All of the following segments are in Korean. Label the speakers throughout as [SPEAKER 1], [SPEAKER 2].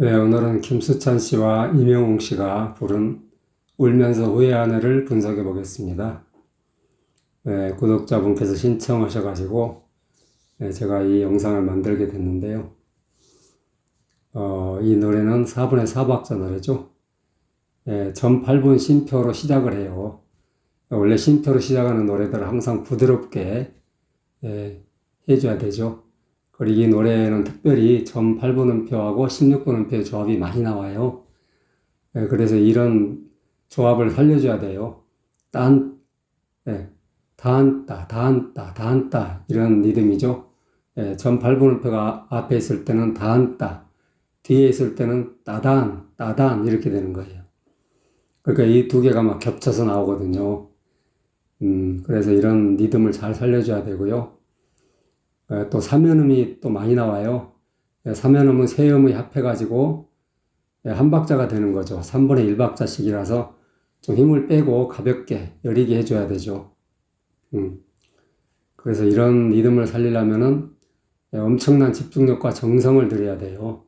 [SPEAKER 1] 네, 오늘은 김수찬 씨와 임영웅 씨가 부른 울면서 후회하네를 분석해 보겠습니다. 네, 구독자분께서 신청하셔가지고 제가 이 영상을 만들게 됐는데요. 이 노래는 4분의 4박자 노래죠. 전 8분 심표로 시작을 해요. 원래 심표로 시작하는 노래들은 항상 부드럽게 해줘야 되죠. 그리고 이 노래는 특별히 전 8분음표하고 16분음표의 조합이 많이 나와요. 그래서 이런 조합을 살려줘야 돼요. 딴, 단따, 단따, 단따 이런 리듬이죠. 전 8분음표가 앞에 있을 때는 단따, 뒤에 있을 때는 따단, 따단 이렇게 되는 거예요. 그러니까 이 두 개가 막 겹쳐서 나오거든요. 그래서 이런 리듬을 잘 살려줘야 되고요. 또 사면음이 또 많이 나와요. 사면음은 세 음이 합해가지고 한 박자가 되는 거죠. 3분의 1박자씩이라서 좀 힘을 빼고 가볍게 여리게 해줘야 되죠. 그래서 이런 리듬을 살리려면은 엄청난 집중력과 정성을 들여야 돼요.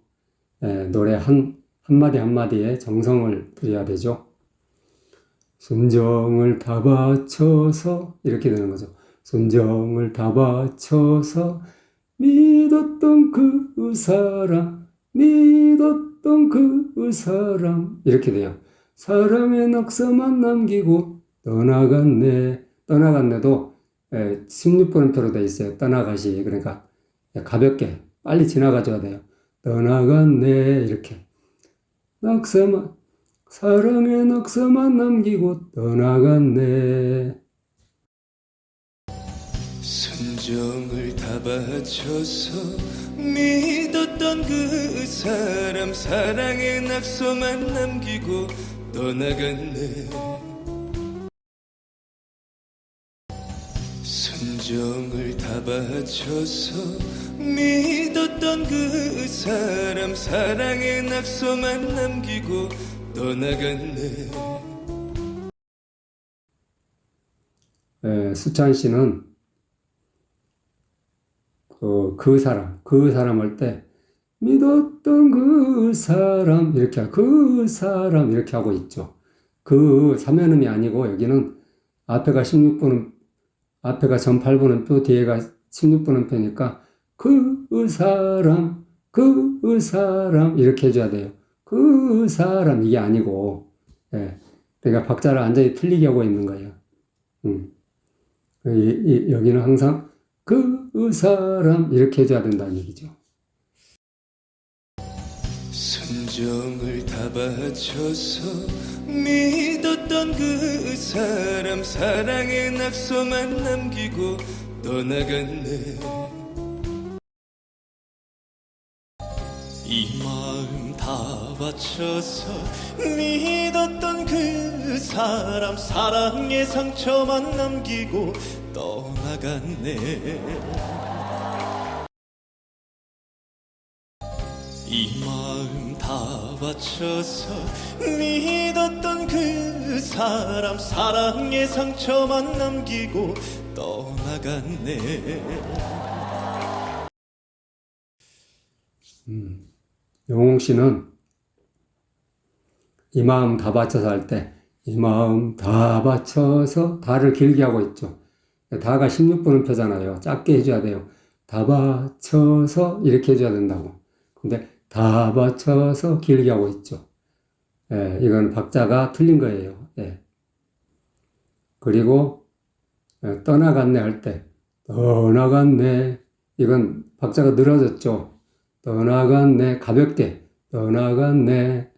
[SPEAKER 1] 노래 한마디 한마디에 정성을 들여야 되죠. 순정을 다 바쳐서 이렇게 되는 거죠. 순정을 다 바쳐서 믿었던 그 사람, 믿었던 그 사람 이렇게 돼요. 사랑의 낙서만 남기고 떠나갔네. 떠나갔네도 16분음표로 돼 있어요. 떠나가시. 그러니까 가볍게 빨리 지나가줘야 돼요. 떠나갔네 이렇게. 낙서만 사랑의 낙서만 남기고 떠나갔네.
[SPEAKER 2] 순정을 다 바쳐서 믿었던 그 사람 사랑의 낙서만 남기고 떠나갔네. 순정을 다 바쳐서 믿었던 그 사람 사랑의 낙서만 남기고 떠나갔네.
[SPEAKER 1] 수찬 씨는 그 사람 할 때 믿었던 그 사람 이렇게 하고 있죠. 그 사면음이 아니고 여기는 앞에가 전 8분음표 뒤에가 16분음표니까 그 사람 이렇게 해줘야 돼요. 그 사람 이게 아니고 그러니까 박자를 완전히 틀리게 하고 있는 거예요. 여기는 항상 그 사람 이렇게 해줘야 된다는 얘기죠.
[SPEAKER 2] 순정을 다 바쳐서 믿었던 그 사람 사랑의 낙서만 남기고 떠나갔네. 이 마음 다 바쳐서 믿었던 그 사람 사랑의 상처만 남기고 떠나갔네. 이 마음 다 바쳐서 믿었던 그 사람 사랑의 상처만 남기고 떠나갔네.
[SPEAKER 1] 영웅 씨는 이 마음 다 바쳐서 할 때 이 마음 다 바쳐서 다를 길게 하고 있죠. 다가 16분음표잖아요. 짧게 해줘야 돼요. 다 바쳐서 이렇게 해줘야 된다고. 근데 다 바쳐서 길게 하고 있죠. 이건 박자가 틀린 거예요. 그리고 떠나갔네 할 때 떠나갔네 이건 박자가 늘어졌죠. 떠나갔네 가볍게 떠나갔네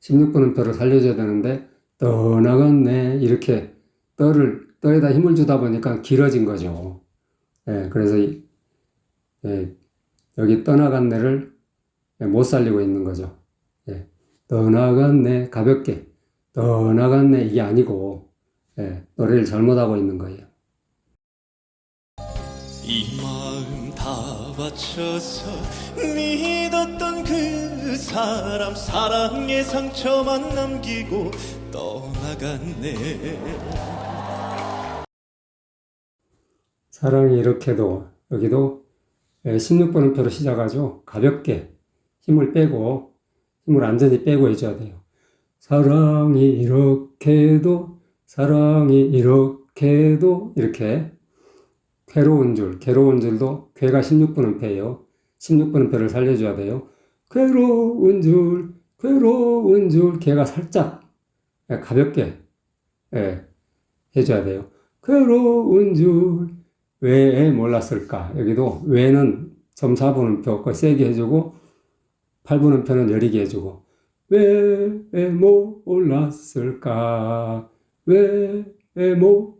[SPEAKER 1] 16분음표를 살려줘야 되는데 떠나갔네 이렇게 떠에다 힘을 주다 보니까 길어진 거죠. 그래서 여기 떠나갔네를 못 살리고 있는 거죠. 떠나갔네 가볍게 떠나갔네 이게 아니고 노래를 잘못하고 있는 거예요.
[SPEAKER 2] 이 마음 다 바쳐서 믿었던 그 사람 사랑의 상처만 남기고 떠나갔네.
[SPEAKER 1] 사랑이 이렇게도 여기도 16번음표로 시작하죠. 가볍게 힘을 빼고 힘을 완전히 빼고 해줘야 돼요. 사랑이 이렇게도 이렇게 괴로운 줄도 괴가 16분음표예요. 16분음표를 살려줘야 돼요. 괴로운 줄 괴가 살짝 가볍게 해줘야 돼요. 괴로운 줄 왜 몰랐을까? 여기도 왜는 점사분음표 거 세게 해주고 8분음표는 여리게 해주고 왜 몰랐을까? 왜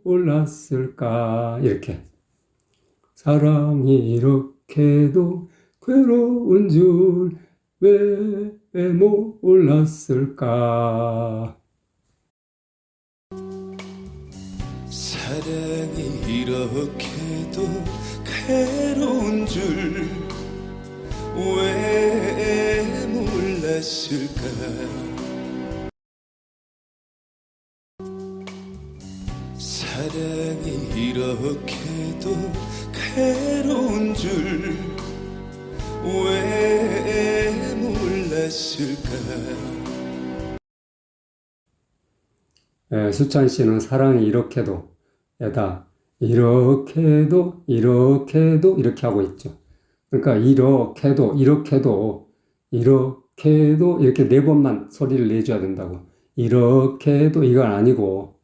[SPEAKER 1] 몰랐을까? 이렇게 사랑이 이렇게도 괴로운 줄 왜 몰랐을까?
[SPEAKER 2] 사랑이 이렇게도 괴로운 줄 왜 몰랐을까? 사랑이 이렇게도 괴로운 줄 왜 몰랐을까?
[SPEAKER 1] 수찬 씨는 사랑이 이렇게도 에다 이렇게도 이렇게 하고 있죠. 그러니까 이렇게도 이렇게 4번만 소리를 내줘야 된다고. 이렇게도 이건 아니고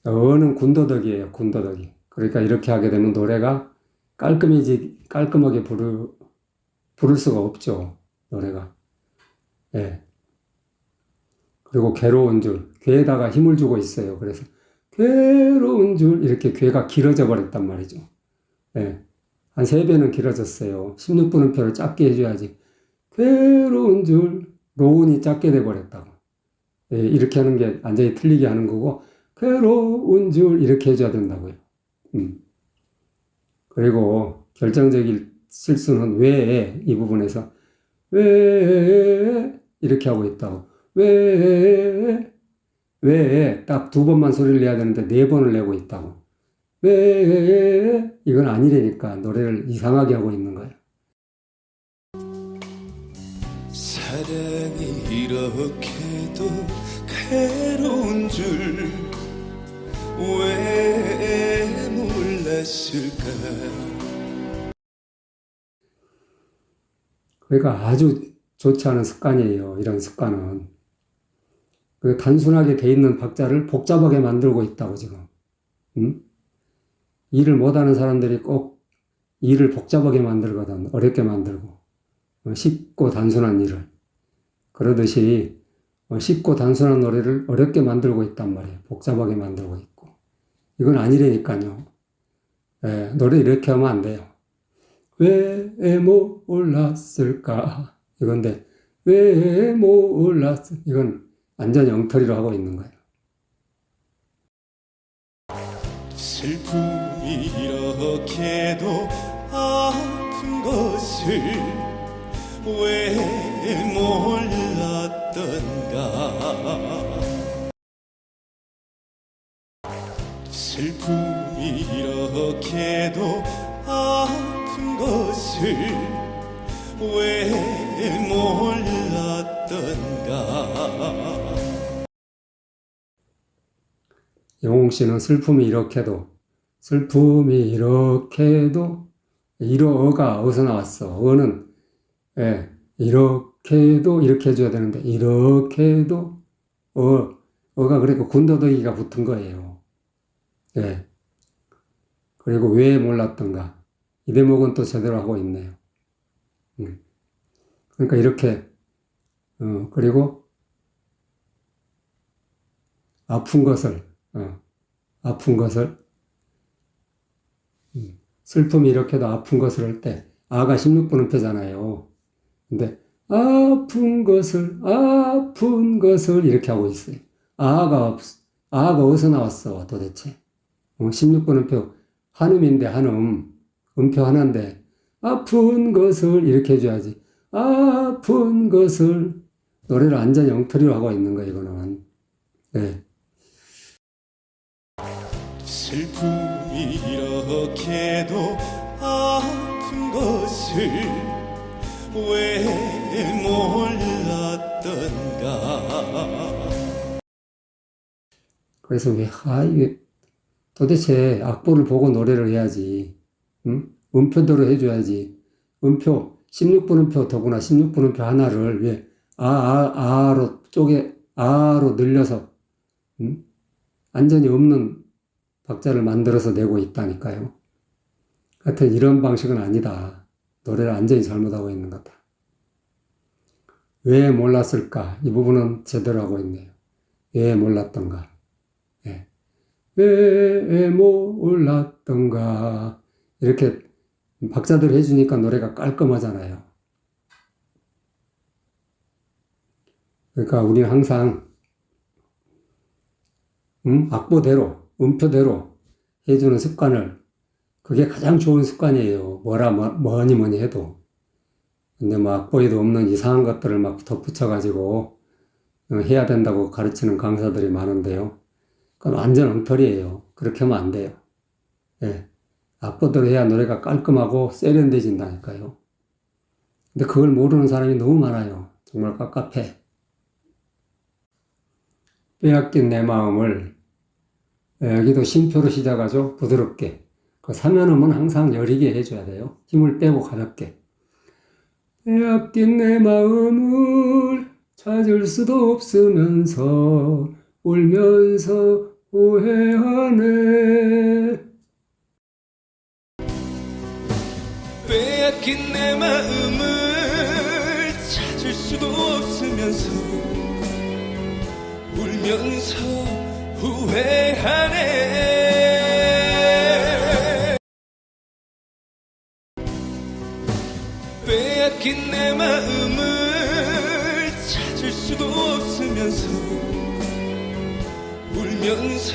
[SPEAKER 1] 어는 군더더기예요. 군더더기. 그러니까 이렇게 하게 되면 노래가 깔끔하게 부를 수가 없죠. 노래가. 그리고 괴로운 줄, 괴에다가 힘을 주고 있어요. 그래서 괴로운 줄 이렇게 괴가 길어져 버렸단 말이죠. 한 3배는 길어졌어요. 16분음표를 짧게 해줘야지. 괴로운 줄, 로운이 짧게 돼버렸다고. 이렇게 하는 게 완전히 틀리게 하는 거고 괴로운 줄 이렇게 해줘야 된다고요. 그리고 결정적인 실수는 왜 이 부분에서 왜 이렇게 하고 있다고. 왜 딱 2번만 소리를 내야 되는데 4번을 내고 있다고. 왜 이건 아니라니까 노래를 이상하게 하고 있는 거예요.
[SPEAKER 2] 사랑이 이렇게도 괴로운 줄 왜 몰랐을까?
[SPEAKER 1] 그러니까 아주 좋지 않은 습관이에요. 이런 습관은. 그 단순하게 돼 있는 박자를 복잡하게 만들고 있다고 지금. 일을 못하는 사람들이 꼭 일을 복잡하게 만들거든. 어렵게 만들고. 쉽고 단순한 일을. 그러듯이 쉽고 단순한 노래를 어렵게 만들고 있단 말이에요. 복잡하게 만들고 있고. 이건 아니라니까요. 노래 이렇게 하면 안 돼요. 왜 몰랐을까? 이건데 왜 몰랐을까? 이건 완전히 엉터리로 하고 있는 거예요.
[SPEAKER 2] 슬픔이 이렇게도 아픈 것을 왜 몰랐던가? 슬픔이 이렇게도 아픈 것을 왜 몰랐던가?
[SPEAKER 1] 영웅 씨는 슬픔이 이렇게도 이러어가 어디서 나왔어? 어는 이렇게도 이렇게 해줘야 되는데 이렇게도 어가 그러니까 군더더기가 붙은 거예요. 그리고 왜 몰랐던가? 이 대목은 또 제대로 하고 있네요. 그러니까 이렇게 그리고 아픈 것을 슬픔이 이렇게도 아픈 것을 할 때 아가 16분음표잖아요. 근데 아픈 것을 이렇게 하고 있어요. 아가 어디서 나왔어 도대체? 16분음표 한음인데 한음 음표 하나인데 아픈 것을 이렇게 해줘야지. 아픈 것을 노래를 완전히 엉터리로 하고 있는 거예요. 이거는.
[SPEAKER 2] 슬픔이 이렇게도 아픈 것을 왜 몰랐던가.
[SPEAKER 1] 그래서 이게 도대체 악보를 보고 노래를 해야지. 응? 음표대로 해줘야지. 음표, 16분음표 더구나 16분음표 하나를 왜 아로 아로 늘려서, 응? 완전히 없는 박자를 만들어서 내고 있다니까요. 하여튼 이런 방식은 아니다. 노래를 완전히 잘못하고 있는 것 같다. 왜 몰랐을까? 이 부분은 제대로 하고 있네요. 왜 몰랐던가? 예. 왜 몰랐던가? 이렇게 박자들 해주니까 노래가 깔끔하잖아요. 그러니까 우리는 항상 악보대로, 음표대로 해주는 습관을, 그게 가장 좋은 습관이에요. 뭐니 해도. 근데 뭐 악보에도 없는 이상한 것들을 막 덧붙여가지고 해야 된다고 가르치는 강사들이 많은데요. 그건 완전 엉터리예요. 그렇게 하면 안 돼요. 예. 악보대로 해야 노래가 깔끔하고 세련돼진다니까요. 근데 그걸 모르는 사람이 너무 많아요. 정말 깝깝해. 빼앗긴 내 마음을, 여기도 쉼표로 시작하죠. 부드럽게. 그 사면음은 항상 여리게 해줘야 돼요. 힘을 빼고 가볍게. 빼앗긴 내 마음을 찾을 수도 없으면서 울면서 후회하네.
[SPEAKER 2] 빼앗긴 내 마음을 찾을 수도 없으면서 울면서 후회하네. 빼앗긴 내 마음을 찾을 수도 없으면서 울면서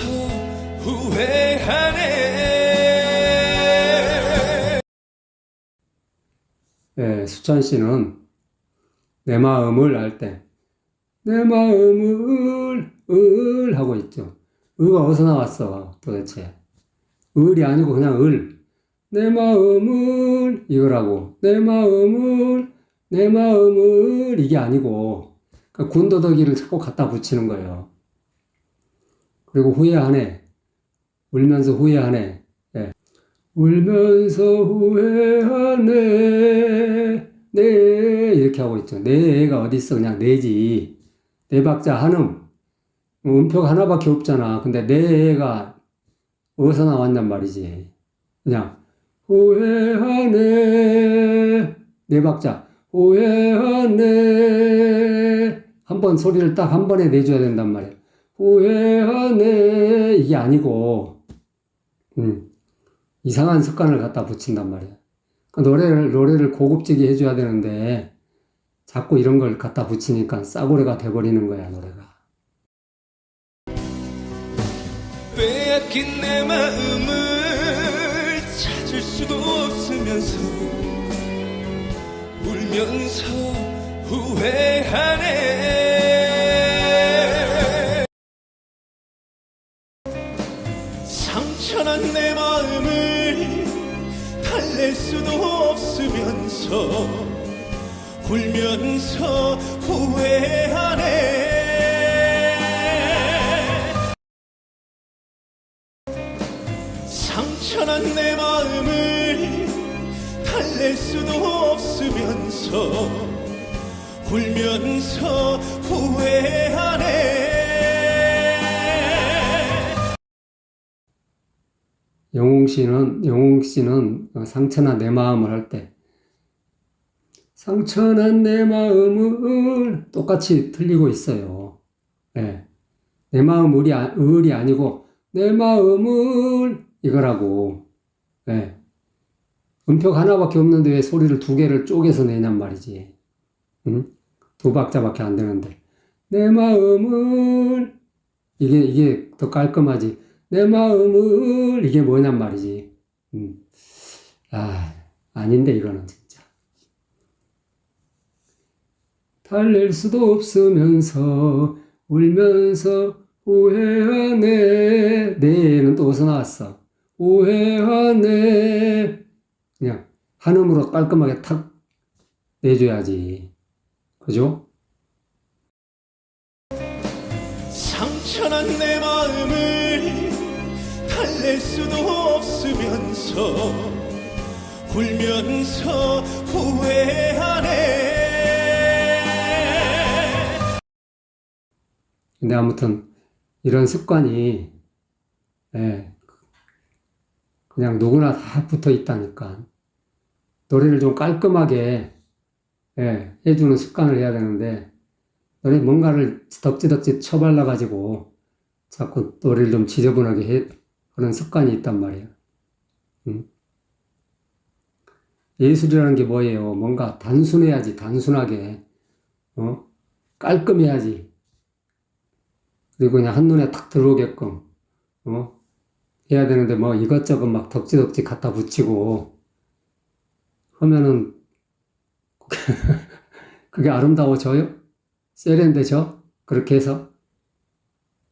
[SPEAKER 2] 후회하네.
[SPEAKER 1] 예, 수찬 씨는 내 마음을 할 때, 내 마음을 하고 있죠. 가 어디서 나왔어, 도대체? 이 아니고 그냥 내 마음을 이거라고. 내 마음을 이게 아니고, 그러니까 군더더기를 자꾸 갖다 붙이는 거예요. 그리고 후회하네. 울면서 후회하네. 예. 울면서 후회하네. 네, 이렇게 하고 있죠. 내가 어디 있어? 그냥 내지. 네 박자 한음. 음표가 하나밖에 없잖아. 근데 내가 어디서 나왔냔 말이지. 그냥 후회하네. 네 박자. 후회하네. 한 번 소리를 딱 한 번에 내줘야 된단 말이야. 후회하네. 이게 아니고, 이상한 습관을 갖다 붙인단 말이야. 노래를 고급지게 해줘야 되는데, 자꾸 이런 걸 갖다 붙이니까 싸구려가 돼버리는 거야, 노래가.
[SPEAKER 2] 빼앗긴 내 마음을 찾을 수도 없으면서 울면서 후회하네. 상처난 내 마음을 달랠 수도 없으면서 울면서 후회하네. 상처난 내 마음을 달랠 수도 없으면서 울면서 후회하네.
[SPEAKER 1] 영웅 씨는 상처난 내 마음을 할 때, 상처난 내 마음을 똑같이 틀리고 있어요. 예. 내 마음 을이 아니고, 내 마음을 이거라고. 예. 음표가 하나밖에 없는데 왜 소리를 두 개를 쪼개서 내냔 말이지. 응? 두 박자밖에 안 되는데. 내 마음을, 이게 더 깔끔하지. 내 마음을, 이게 뭐냔 말이지. 아닌데, 이거는 진짜. 달랠 수도 없으면서, 울면서, 후회하네. 내는 또 어디서 나왔어? 후회하네. 그냥 한음으로 깔끔하게 탁 내줘야지. 그죠?
[SPEAKER 2] 상처난 내 마음을 달랠 수도 없으면서 울면서 후회하네.
[SPEAKER 1] 근데 아무튼 이런 습관이 그냥 누구나 다 붙어 있다니까. 노래를 좀 깔끔하게 해주는 습관을 해야 되는데 노래 뭔가를 덕지덕지 쳐발라가지고 자꾸 노래를 좀 지저분하게 그런 습관이 있단 말이에요. 예술이라는 게 뭐예요? 뭔가 단순해야지, 단순하게. 깔끔해야지. 그리고 그냥 한눈에 탁 들어오게끔, 해야 되는데 뭐 이것저것 막 덕지덕지 갖다 붙이고 하면은 그게 아름다워져요? 세련되죠? 그렇게 해서?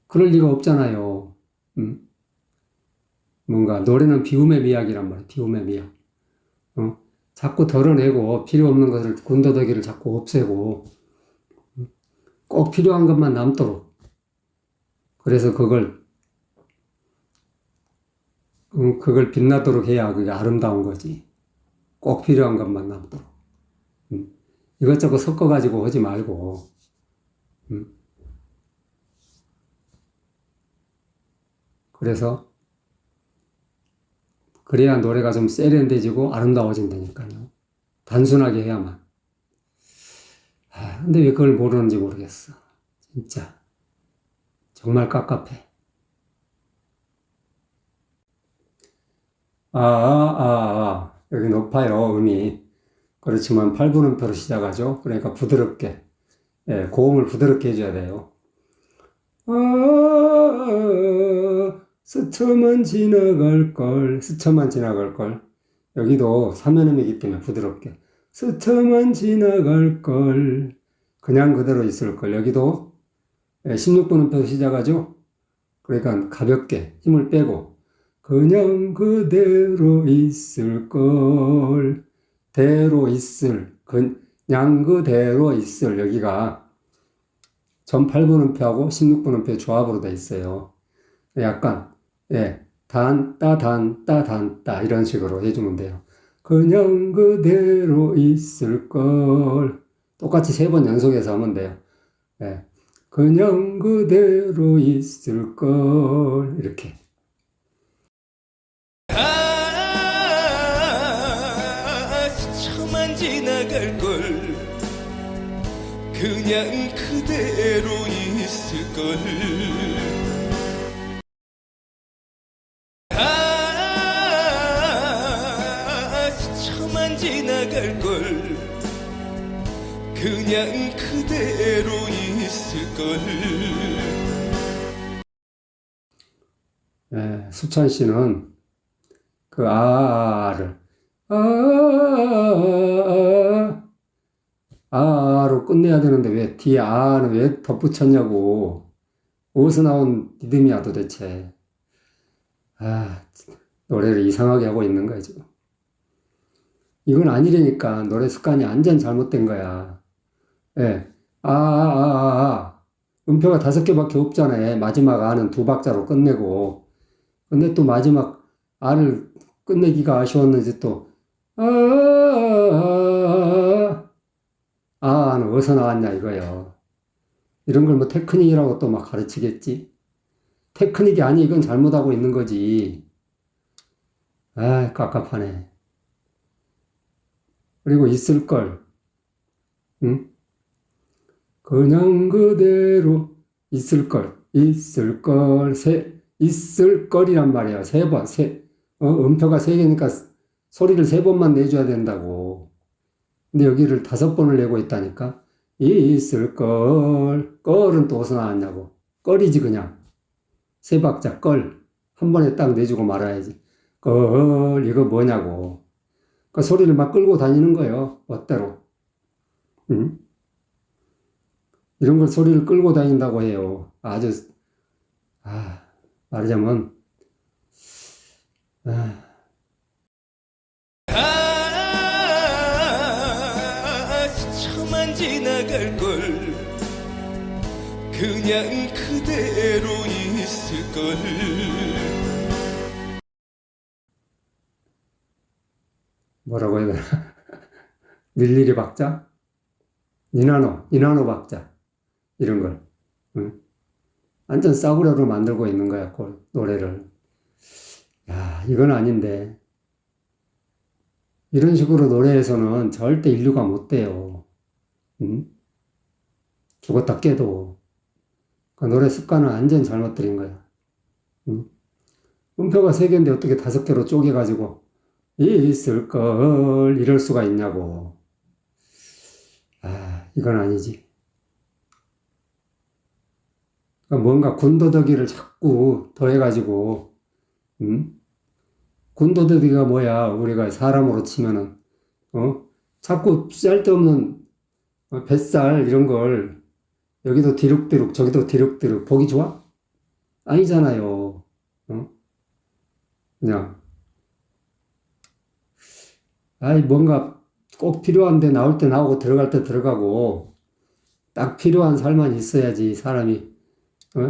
[SPEAKER 1] 그럴 리가 없잖아요. 뭔가 노래는 비움의 미학이란 말이에요. 비움의 미학. 자꾸 덜어내고 필요 없는 것을 군더더기를 자꾸 없애고 꼭 필요한 것만 남도록. 그래서 그걸 빛나도록 해야 그게 아름다운 거지. 꼭 필요한 것만 남도록. 이것저것 섞어가지고 하지 말고. 그래서 그래야 노래가 좀 세련돼지고 아름다워진다니까요. 단순하게 해야만. 근데 왜 그걸 모르는지 모르겠어. 진짜. 정말 깝깝해. 여기 높아요, 음이. 그렇지만 8분음표로 시작하죠. 그러니까 부드럽게. 고음을 부드럽게 해줘야 돼요. 스쳐만 지나갈걸. 스쳐만 지나갈걸. 여기도 3연음이기 때문에 부드럽게. 스쳐만 지나갈걸. 그냥 그대로 있을걸. 여기도 16분음표로 시작하죠. 그러니까 가볍게 힘을 빼고 그냥 그대로 있을걸. 대로 있을. 그냥 그대로 있을. 여기가 전 8분음표하고 16분음표의 조합으로 되어 있어요. 약간 단, 따, 단, 따, 단, 따 이런 식으로 해주면 돼요. 그냥 그대로 있을걸. 똑같이 3번 연속해서 하면 돼요. 그냥 그대로 있을걸. 이렇게.
[SPEAKER 2] 스쳐만 지나갈걸. 그냥 그대로 있을걸. 스쳐만 지나갈걸. 그냥 그대로 있을걸.
[SPEAKER 1] 수찬 씨는 그 아를 아로 끝내야 되는데 왜 뒤에 아는 왜 덧붙였냐고. 어디서 나온 리듬이야 도대체. 노래를 이상하게 하고 있는 거야 지금. 이건 아니라니까. 노래 습관이 완전 잘못된 거야. 음표가 5개밖에 없잖아요. 마지막 아는 2박자로 끝내고. 근데 또 마지막 아를 끝내기가 아쉬웠는지 또 아는 어디서 나왔냐 이거예요. 이런 걸 뭐 테크닉이라고 또 막 가르치겠지? 테크닉이 아니, 이건 잘못하고 있는 거지. 깝깝하네. 그리고 있을걸. 응? 그냥 그대로 있을걸. 있을걸이란 말이야. 3번. 음표가 3개니까 소리를 3번만 내줘야 된다고. 근데 여기를 5번을 내고 있다니까. 있을걸. 걸은 또 어디서 나왔냐고. 걸이지 그냥. 3박자 걸. 한 번에 딱 내주고 말아야지. 걸, 이거 뭐냐고. 그 소리를 막 끌고 다니는 거예요. 멋대로. 응? 이런 걸 소리를 끌고 다닌다고 해요. 말하자면,
[SPEAKER 2] 스쳐만 지나갈걸 그냥 그대로 있을걸
[SPEAKER 1] 뭐라고 해야 되나? 일일이 박자? 니나노 박자. 이런 걸. 응? 완전 싸구려로 만들고 있는 거야, 그 노래를. 야, 이건 아닌데. 이런 식으로 노래에서는 절대 인류가 못 돼요. 응? 죽었다 깨도. 그 노래 습관은 완전 잘못 들인 거야. 응? 음표가 3개인데 어떻게 5개로 쪼개가지고 있을걸 이럴 수가 있냐고. 아, 이건 아니지. 그러니까 뭔가 군더더기를 자꾸 더해가지고, 군더더기가 뭐야? 우리가 사람으로 치면은, 자꾸 쓸데없는 뱃살 이런 걸 여기도 디룩디룩 저기도 디룩디룩 보기 좋아? 아니잖아요. 그냥 아이 뭔가 꼭 필요한데 나올 때 나오고 들어갈 때 들어가고 딱 필요한 살만 있어야지 사람이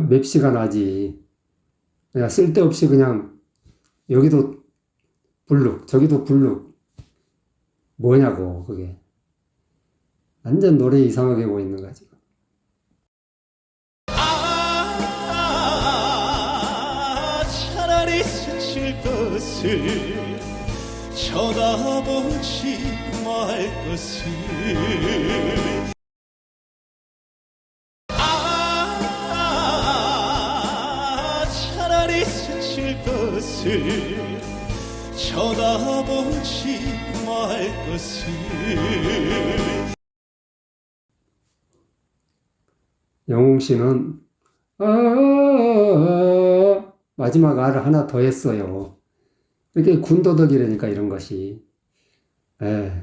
[SPEAKER 1] 맵시가 나지. 그냥 쓸데없이 그냥 여기도 불룩 저기도 불룩 뭐냐고 그게. 완전 노래 이상하게 보고 있는 거야 지금.
[SPEAKER 2] 차라리 스칠 것을 쳐다보지 말 것을 차라리 스칠 것을 쳐다보지 말 것을
[SPEAKER 1] 영웅 씨는 마지막 알을 하나 더 했어요. 이렇게 군더더기라니까 이런 것이.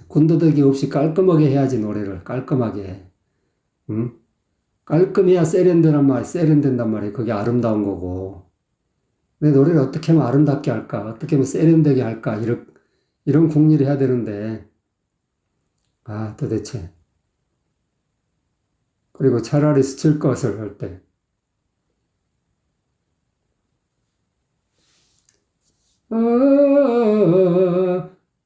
[SPEAKER 1] 군더더기 없이 깔끔하게 해야지 노래를 깔끔하게. 응? 깔끔해야 세련된단 말이에요. 그게 아름다운 거고. 내 노래를 어떻게 하면 아름답게 할까? 어떻게 하면 세련되게 할까? 이런 궁리를 해야 되는데. 아, 도대체. 그리고 차라리 스칠 것을 할 때.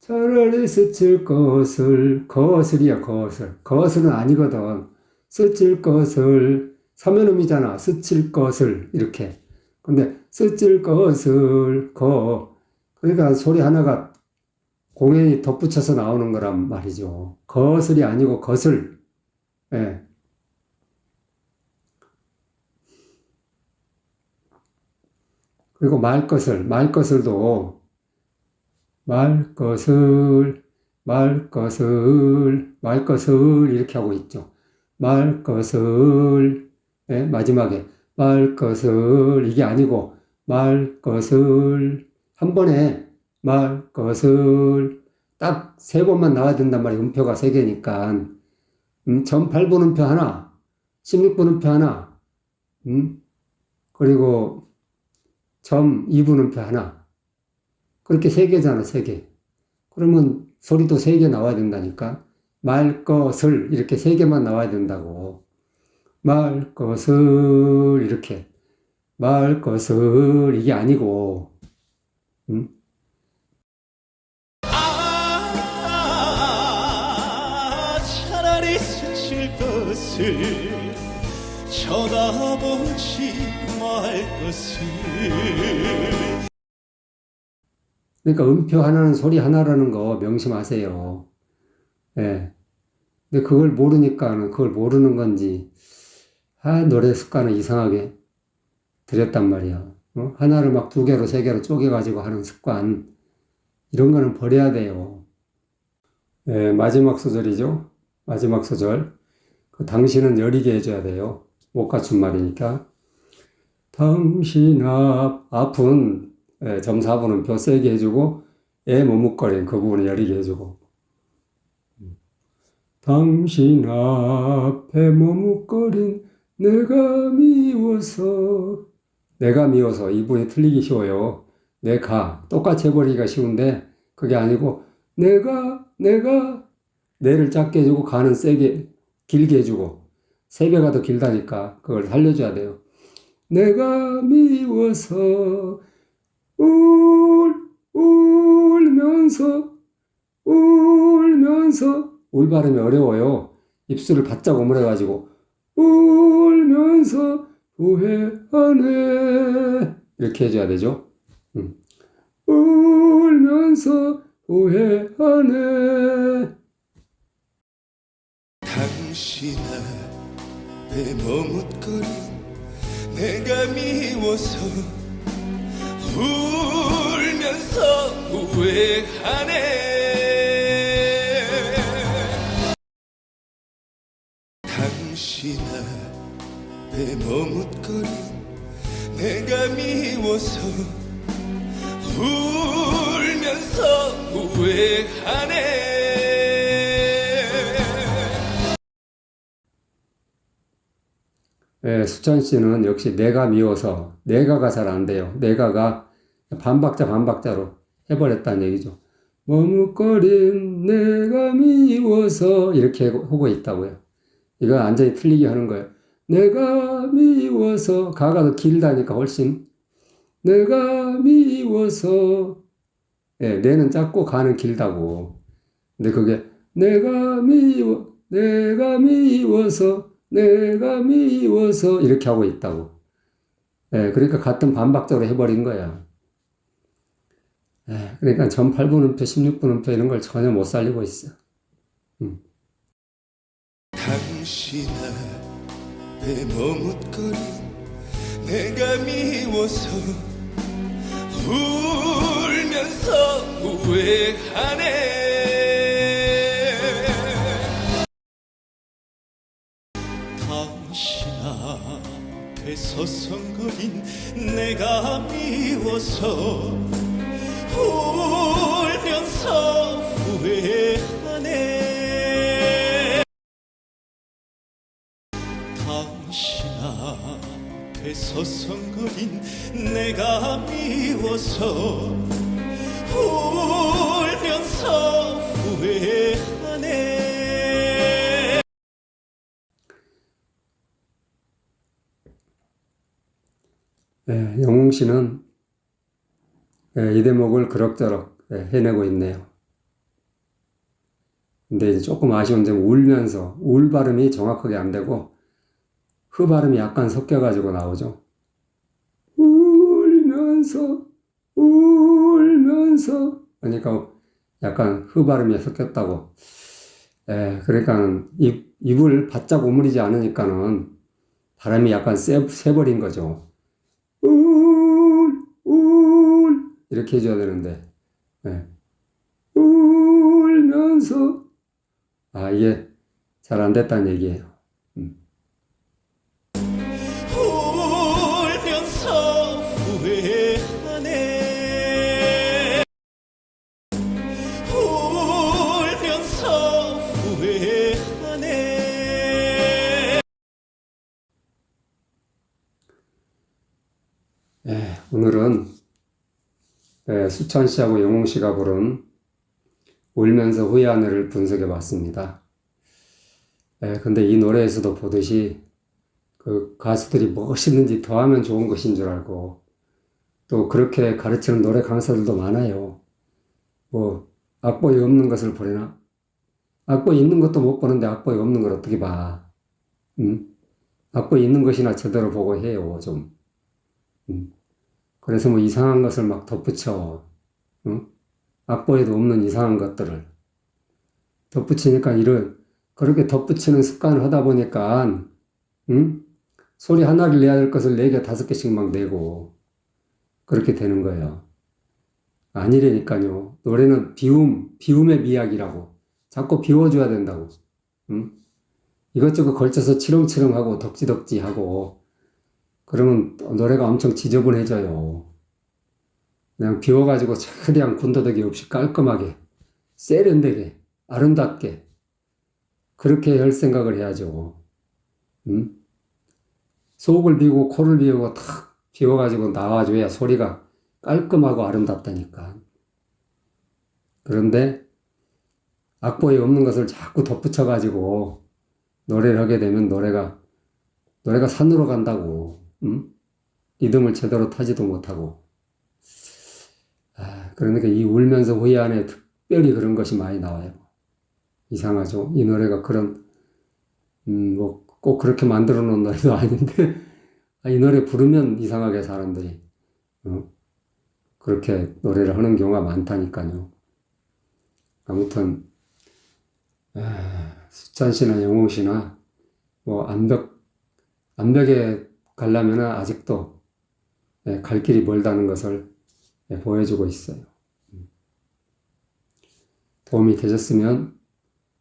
[SPEAKER 1] 차라리 스칠 것을, 거슬이야, 거슬. 거슬은 아니거든. 스칠 것을, 사면음이잖아. 스칠 것을, 이렇게. 근데, 스칠 것을, 그러니까 소리 하나가 공연이 덧붙여서 나오는 거란 말이죠. 거슬이 아니고 것을. 예. 그리고 말 것을도 말 것을 이렇게 하고 있죠. 말 것을 마지막에 말 것을 이게 아니고 말 것을 한 번에 말 것을 딱 3번만 나와야 된단 말이에요. 음표가 3개니까 전 8분 음표 하나 16분 음표 하나 그리고 점 2분 음표 하나. 그렇게 3개잖아, 3개. 그러면 소리도 3개 나와야 된다니까. 말 것을 이렇게 3개만 나와야 된다고. 말 것을 이렇게. 말 것을 이게 아니고.
[SPEAKER 2] 차라리 스칠 것을 쳐다보지 말 것을
[SPEAKER 1] 그러니까 음표 하나는 소리 하나라는 거 명심하세요. 예. 근데 그걸 모르니까는 그걸 모르는 건지 노래 습관을 이상하게 들였단 말이야. 하나를 막 2개로 3개로 쪼개가지고 하는 습관 이런 거는 버려야 돼요. 예, 마지막 소절이죠. 마지막 소절. 당신은 여리게 해줘야 돼요. 못 갖춘 말이니까. 당신 앞은 점 4분은 표 세게 해주고 머뭇거린 그 부분을 여리게 해주고 당신 앞에 머뭇거린 내가 미워서 이 부분이 틀리기 쉬워요. 똑같이 해버리기가 쉬운데 그게 아니고 내를 작게 해주고 가는 세게 길게 해주고, 세 배가 더 길다니까 그걸 살려줘야 돼요. 내가 미워서 울면서 울 발음이 어려워요. 입술을 바짝 오므려가지고 울면서 후회하네 이렇게 해줘야 되죠. 울면서 후회하네.
[SPEAKER 2] 당신 앞에 머뭇거린 내가 미워서 울면서 후회하네. 당신 앞에 머뭇거린 내가 미워서 울면서 후회하네.
[SPEAKER 1] 예, 수찬 씨는 역시 내가 미워서 내가가 잘 안 돼요. 내가가 반박자로 해버렸다는 얘기죠. 머뭇거린 내가 미워서 이렇게 하고 있다고요. 이거 완전히 틀리게 하는 거예요. 내가 미워서 가가 더 길다니까 훨씬. 내가 미워서 예, 내는 짧고 가는 길다고. 근데 그게 내가 미워서 이렇게 하고 있다고. 예, 그러니까 같은 반박자로 해버린 거야. 예, 그러니까 전 8분음표, 16분음표 이런 걸 전혀 못 살리고 있어.
[SPEAKER 2] 당신 앞에 머뭇거린 내가 미워서 울면서 후회하네. 당신 앞에 서성거린 내가 미워서 울면서 후회하네. 당신 앞에 서성거린 내가 미워서 울면서 후회하네.
[SPEAKER 1] 예, 영웅 씨는 이 대목을 그럭저럭 해내고 있네요. 근데 이제 조금 아쉬운 점은 울면서, 울 발음이 정확하게 안 되고, 흐 발음이 약간 섞여가지고 나오죠. 울면서, 그러니까 약간 흐 발음이 섞였다고. 그러니까 입을 바짝 오므리지 않으니까는 발음이 약간 세버린 거죠. 이렇게 해줘야 되는데, 울면서, 이게 잘 안 됐다는 얘기예요.
[SPEAKER 2] 울면서 후회하네. 울면서 후회하네.
[SPEAKER 1] 오늘은 수찬 씨하고 영웅 씨가 부른 울면서 후회하네를 분석해 봤습니다. 근데 이 노래에서도 보듯이 그 가수들이 멋있는 짓 더 하면 좋은 것인 줄 알고 또 그렇게 가르치는 노래 강사들도 많아요. 뭐 악보에 없는 것을 보려나? 악보에 있는 것도 못 보는데 악보에 없는 걸 어떻게 봐? 악보에 있는 것이나 제대로 보고 해요, 좀. 그래서 뭐 이상한 것을 막 덧붙여. 악보에도 없는 이상한 것들을 덧붙이니까 그렇게 덧붙이는 습관을 하다 보니까, 소리 하나를 내야 될 것을 4개, 5개씩 막 내고, 그렇게 되는 거예요. 아니라니까요. 노래는 비움의 미학이라고. 자꾸 비워줘야 된다고. 이것저것 걸쳐서 치렁치렁하고 덕지덕지하고, 그러면 노래가 엄청 지저분해져요. 그냥 비워가지고 최대한 군더더기 없이 깔끔하게, 세련되게, 아름답게, 그렇게 할 생각을 해야죠. 속을 비우고 코를 비우고 탁 비워가지고 나와줘야 소리가 깔끔하고 아름답다니까. 그런데 악보에 없는 것을 자꾸 덧붙여가지고 노래를 하게 되면 노래가 산으로 간다고, 리듬을 제대로 타지도 못하고. 그러니까 이 울면서 후회하네 특별히 그런 것이 많이 나와요. 이상하죠? 이 노래가 뭐 꼭 그렇게 만들어 놓은 노래도 아닌데, 이 노래 부르면 이상하게 사람들이, 그렇게 노래를 하는 경우가 많다니까요. 아무튼, 수찬 씨나 영웅 씨나, 뭐, 암벽에 가려면 아직도 갈 길이 멀다는 것을 보여주고 있어요. 도움이 되셨으면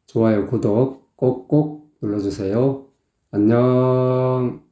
[SPEAKER 1] 좋아요, 구독 꼭꼭 눌러주세요. 안녕.